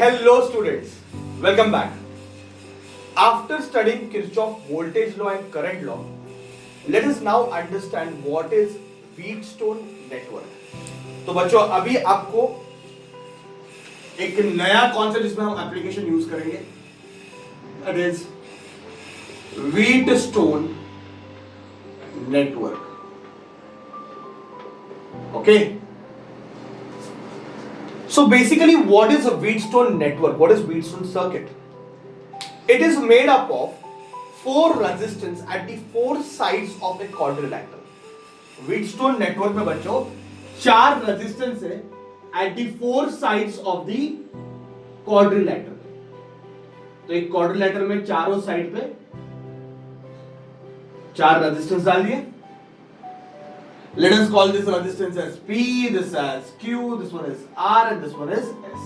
Hello students, welcome back. After studying Kirchhoff voltage law and current law, let us now understand what is Wheatstone network. तो बच्चों अभी आपको एक नया concept जिसमें हम एप्लीकेशन यूज करेंगे, that is Wheatstone network. Okay. So basically, what is a Wheatstone network? What is Wheatstone circuit? It is made up of four resistance at the four sides of a quadrilateral. Wheatstone network में बच्चों चार resistance है at the four sides of the quadrilateral. तो एक quadrilateral में चारों side पे चार resistance डाल दिए. Let us call this resistance as P, this as Q, this one is R, and this one is S.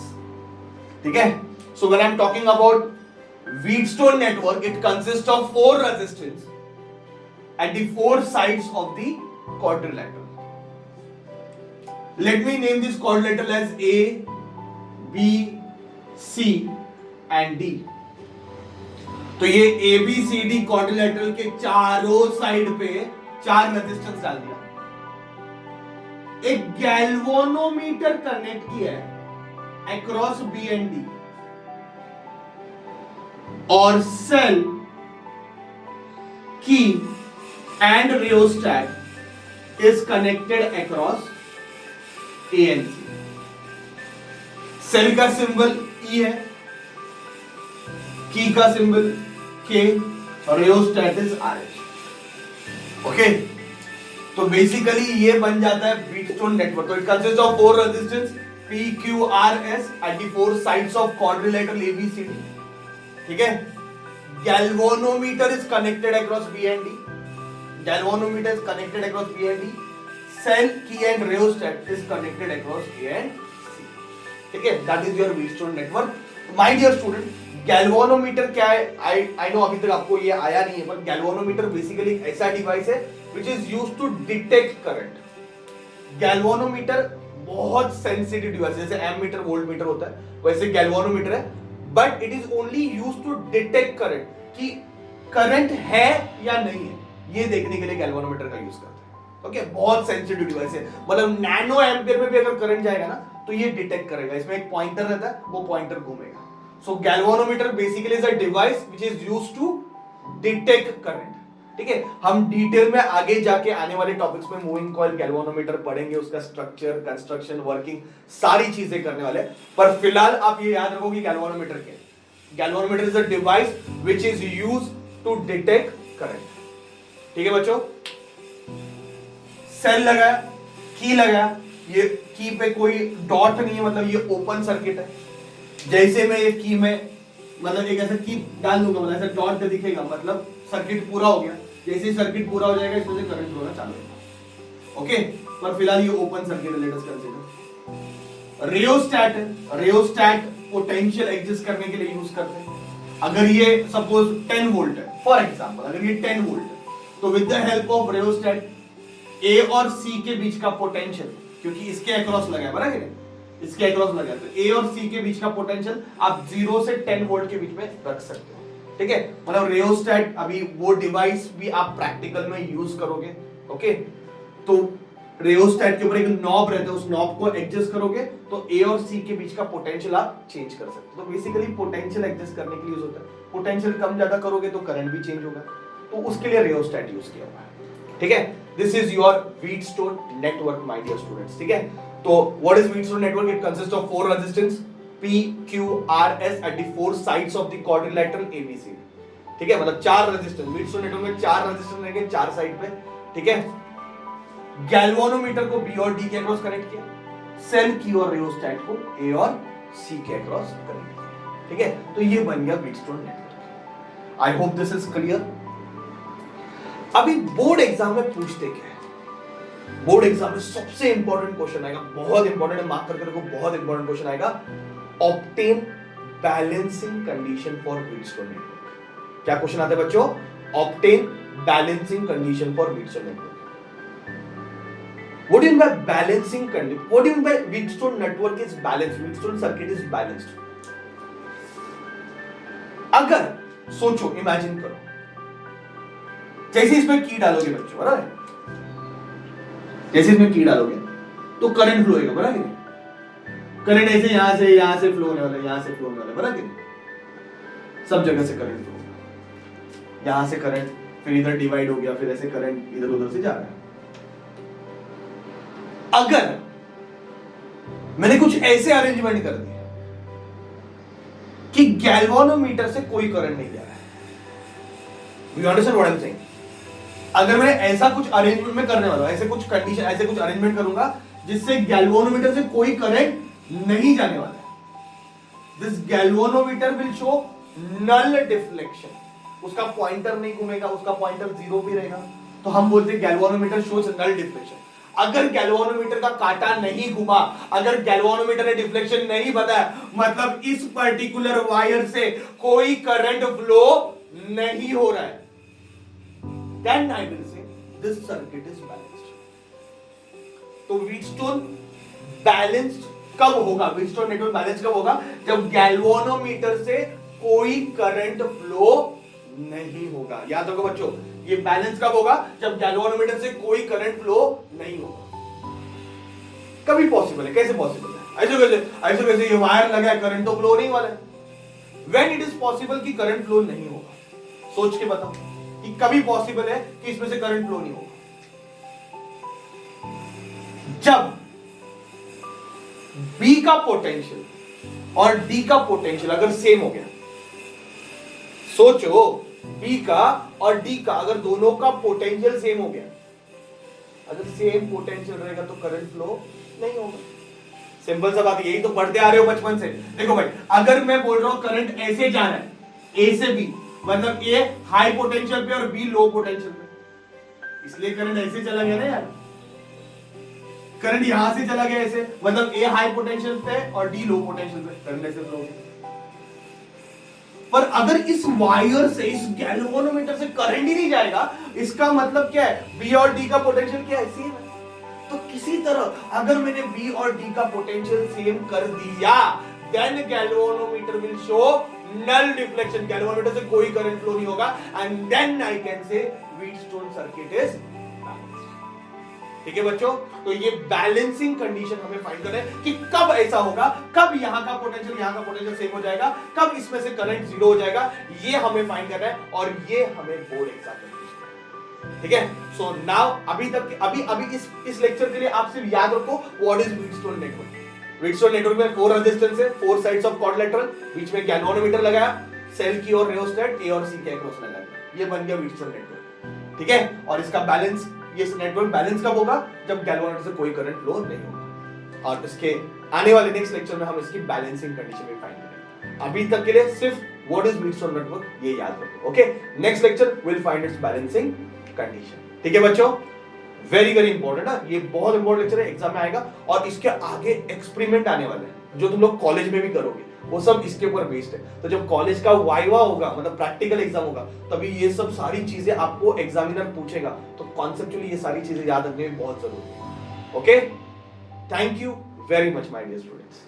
ठीक है? So when I am talking about Wheatstone network, it consists of four resistance at the four sides of the quadrilateral. Let me name this quadrilateral as A, B, C, and D. तो ये A, B, C, D quadrilateral के चारों side पे चार resistance डाल दिया. एक galvanometer connect किया है अक्रॉस बी एंड डी और सेल की end rheostat is connected across A and C. Cell का सिंबल ई है, की का सिंबल के और rheostat is R H. Okay, तो बेसिकली ये बन जाता है Wheatstone network. तो it consist of four resistance P, Q, R, S at the four sides of quadrilateral A, B, C, D. ठीक है? Galvanometer is connected across B and D. Galvanometer is connected across B and D. Cell, key and rheostat is connected across A and C. ठीक है? That is your Wheatstone network. My dear student, galvanometer क्या है? I know अभी तक आपको ये आया नहीं है, पर galvanometer basically एक ऐसा डिवाइस है which is used to detect current. Galvanometer बहुत sensitive device है, जैसे एमीटर वोल्टमीटर होता है वैसे galvanometer है, but it is only used to detect current कि करंट है या नहीं है, ये देखने के लिए galvanometer का यूज करते हैं. ओके, बहुत सेंसिटिव डिवाइस है, मतलब नैनो एम्पियर में भी अगर करंट जाएगा ना तो ये डिटेक्ट करेगा. इसमें एक पॉइंटर रहता है, वो पॉइंटर घूमेगा. सो galvanometer basically is a device which is used to detect current. ठीक है, हम डिटेल में आगे जाके आने वाले टॉपिक्स में मूविंग कॉइल, गैल्वेनोमीटर पढ़ेंगे, उसका स्ट्रक्चर, कंस्ट्रक्शन, वर्किंग, सारी चीजें करने वाले. पर फिलहाल आप ये याद रखो कि गैल्वेनोमीटर क्या है. Galvanometer is a device which is used to detect current. ठीक है बच्चों, सेल लगाया, की लगाया, ये की पे कोई डॉट नहीं है, मतलब ये ओपन सर्किट है. जैसे मैं ये की में मतलब एक ऐसा की डाल दूंगा, मतलब ऐसा डॉट दिखेगा, मतलब सर्किट पूरा हो गया. जैसे ही सर्किट पूरा हो जाएगा इसमें से करंट फ्लो होना चालू होगा. ओके, पर फिलहाल ये ओपन सर्किट है. लेट अस कंसीडर रियोस्टैट है. रियोस्टैट पोटेंशियल एडजस्ट करने के लिए यूज करते हैं. अगर ये सपोज 10 वोल्ट है, फॉर एग्जांपल अगर ये 10 वोल्ट है, तो with the help of rheostat A और सी के बीच का पोटेंशियल, क्योंकि इसके अक्रॉस लगा है बराबर है, इसके अक्रॉस लगा है, तो ए और सी के बीच का पोटेंशियल आप 0 से 10 वोल्ट के बीच में रख सकते हो. ठीक है, मतलब रियोस्टैट अभी वो डिवाइस भी आप प्रैक्टिकल में यूज करोगे. ओके, तो रियोस्टैट के ऊपर एक नॉब रहता है, उस नॉब को एडजस्ट करोगे तो ए और सी के बीच का पोटेंशियल आप चेंज कर सकते हो. तो बेसिकली पोटेंशियल एडजस्ट करने के लिए यूज होता है. पोटेंशियल कम ज्यादा करोगे तो करंट भी चेंज होगा, तो उसके लिए रियोस्टैट यूज किया हुआ है. ठीक है, this is your Wheatstone network my dear students. ठीक है, तो what is Wheatstone network? It consists of four resistance P, Q, R, S at the four sides of the quadrilateral ABCD. ठीक है, मतलब चार रेजिस्टेंस. Wheatstone नेटवर्क में चार resistance रहेंगे चार साइड पे. ठीक है, गैल्वेनोमीटर को B और D के अक्रॉस कनेक्ट किया, सेल की और रियोस्टैट को A और C के अक्रॉस कनेक्ट किया. ठीक है, तो ये बन गया Wheatstone network. I hope this is clear. अभी बोर्ड एग्जाम में पूछते क्या है? बोर्ड एग्जाम में सबसे इंपॉर्टेंट क्वेश्चन आएगा, बहुत इंपॉर्टेंट है, मार्क करके रखो, बहुत इंपॉर्टेंट क्वेश्चन आएगा. Obtain balancing condition for Wheatstone network. क्या क्वेश्चन आता है बच्चों? Obtain balancing condition for Wheatstone network. What do you mean by balancing condition? What do you mean by Wheatstone network is balanced? Wheatstone circuit is balanced. अगर सोचो, imagine करो, जैसे इसमें की डालोगे बच्चों, बराबर है, जैसे इसमें की डालोगे तो करंट फ्लो होगा, बराबर है, करंट ऐसे यहां से फ्लो होने वाला है, यहां से फ्लो होने वाला है, बराबर है, सब जगह से करंट फ्लो होगा, यहां से करंट फिर इधर डिवाइड हो गया, फिर ऐसे करंट इधर उधर से जा रहा है। अगर मैंने कुछ ऐसे अरेंजमेंट कर दिया कि गैल्वानोमीटर से कोई करंट नहीं जा रहा है, you understand what I am saying? अगर मैंने ऐसा कुछ अरेंजमेंट में करने वाला हूं, ऐसे कुछ कंडीशन, ऐसे कुछ अरेंजमेंट करूंगा जिससे गैल्वानोमीटर से कोई करंट नहीं जाने वाला है, this galvanometer will show null deflection, उसका पॉइंटर नहीं घूमेगा, उसका पॉइंटर जीरो भी रहेगा, तो हम बोलते हैं गैल्वानोमीटर शोज नल डिफ्लेक्शन। अगर गैल्वानोमीटर का कांटा नहीं घुमा, अगर गैल्वानोमीटर ने डिफ्लेक्शन नहीं बताया, मतलब इस पर्टिकुलर वायर से कोई करंट फ्लो नहीं हो रहा है, then I will say this circuit is balanced. तो व्हीटस्टोन बैलेंस्ड कब होगा? व्हीटस्टोन नेटवर्क बैलेंस कब होगा? जब गैल्वानोमीटर से कोई करंट फ्लो नहीं होगा। याद रखो बच्चों, ये बैलेंस कब होगा? जब गैल्वानोमीटर से कोई करंट फ्लो नहीं होगा। कभी पॉसिबल है? कैसे पॉसिबल है? ऐसे कैसे ये वायर लगा है, करंट तो फ्लो नहीं वाला है। व्हेन इट इज पॉसिबल कि करंट फ्लो नहीं होगा, सोच के बताओ कि कभी पॉसिबल है कि इसमें से करंट फ्लो नहीं होगा? जब B का पोटेंशियल और D का पोटेंशियल अगर सेम हो गया, सोचो B का और D का अगर दोनों का पोटेंशियल सेम हो गया, अगर सेम पोटेंशियल रहेगा तो करंट फ्लो नहीं होगा। सिंपल सा बात, यही तो पढ़ते आ रहे हो बचपन से। देखो भाई, अगर मैं बोल रहा हूं करंट ऐसे जा रहा है A से B, मतलब A हाई पोटेंशियल पे और B लो पोटेंशियल पे, इसलिए करंट ऐसे चला गया ना यार। करंट यहां से चला गया ऐसे, मतलब A हाई पोटेंशियल पे और D लो पोटेंशियल पे, करंट ऐसे फ्लो होगा। पर अगर इस वायर से, इस गैल्वानोमीटर से करंट ही नहीं जाएगा, इसका मतलब क्या है? B और D का पोटेंशियल क्या है? सेम है। तो किसी तरह अगर मैंने B और D का पोटेंशियल सेम कर दिया, then galvanometer will show null deflection, galvanometer से कोई करंट फ्लो नहीं होगा, and then I can say Wheatstone circuit is balanced। ठीक है बच्चों, तो ये बैलेंसिंग कंडीशन हमें फाइंड करना है कि कब ऐसा होगा, कब यहां का पोटेंशियल सेम हो जाएगा, कब इसमें से करंट जीरो हो जाएगा, ये हमें फाइंड करना है, और ये हमें बोर्ड एग्जाम में पूछना है। ठीक है, सो नाउ अभी इस लेक्चर के लिए आप सिर्फ याद रखो what is Wheatstone network. Wheatstone network में 4 रेजिस्टेंस है, 4 साइड्स ऑफ क्वाड्रिलेटरल, बीच में गैल्वानोमीटर लगाया, सेल की ओर रियोस्टेट A और C के अक्रॉस लगाया, ये बन गया व्हीटस्टोन नेटवर्क। ठीक है, और इसका बैलेंस, ये नेटवर्क बैलेंस कब होगा? जब गैल्वानोमीटर से कोई करंट फ्लो नहीं होगा। और इसके आने वाले नेक्स्ट लेक्चर में हम इसकी बैलेंसिंग कंडीशन भी फाइंड करेंगे। अभी तक के लिए सिर्फ व्हाट इज व्हीटस्टोन नेटवर्क ये याद रखो। Okay, next lecture will find its balancing condition. ठीक है बच्चों, वेरी वेरी इंपॉर्टेंट है, ये बहुत इंपॉर्टेंट लेक्चर है, एग्जाम में आएगा। और इसके आगे एक्सपेरिमेंट आने वाले हैं जो तुम लोग कॉलेज में भी करोगे, वो सब इसके ऊपर बेस्ड है। तो जब कॉलेज का वाइवा होगा, मतलब प्रैक्टिकल एग्जाम होगा, तभी ये सब सारी चीजें आपको एग्जामिनर पूछेगा, तो कॉन्सेप्चुअली ये सारी चीजें याद रखने में बहुत जरूरी है। Okay, thank you very much my dear students.